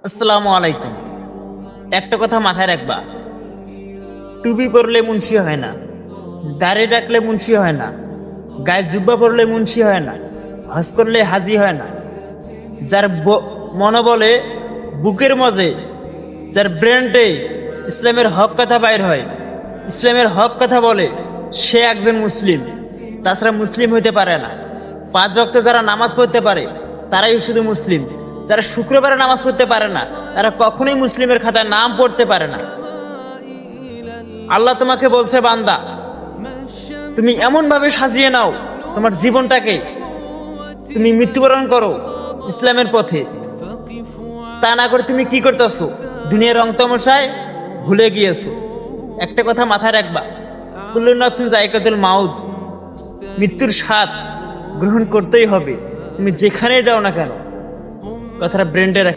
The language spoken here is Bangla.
আসসালামু আলাইকুম। একটা কথা মাথায় রাখবা, টুপি পরলে মুন্সি হয় না, দাড়ি রাখলে মুন্সি হয় না, গায়ে জুব্বা পরলে মুন্সি হয় না, হজ করলে হাজি হয় না। যার মনোবলে, বুকের মজে, যার ব্রেন্ডে ইসলামের হক কথা বাইর হয়, ইসলামের হক কথা বলে, সে একজন মুসলিম। তাছাড়া মুসলিম হইতে পারে না। 5 ওয়াক্ত যারা নামাজ পড়তে পারে তারাই শুধু মুসলিম। যারা শুক্রবারে নামাজ পড়তে পারে না তারা কখনোই মুসলিমের খাতায় নাম পড়তে পারে না। আল্লাহ তোমাকে বলছে, বান্দা, তুমি এমন ভাবে সাজিয়ে নাও তোমার জীবনটাকে, তুমি মৃত্যুবরণ করো ইসলামের পথে। তা না করে তুমি কি করতেছো? দুনিয়ার রং তামাশায় ভুলে গিয়েছো। একটা কথা মাথায় রাখবা, কুল্লু নাফসিন যায়কাতুল মাউত, মৃত্যুর স্বাদ গ্রহণ করতেই হবে, তুমি যেখানেই যাও না কেন। কথাটা ব্রেন্ডে রাখ।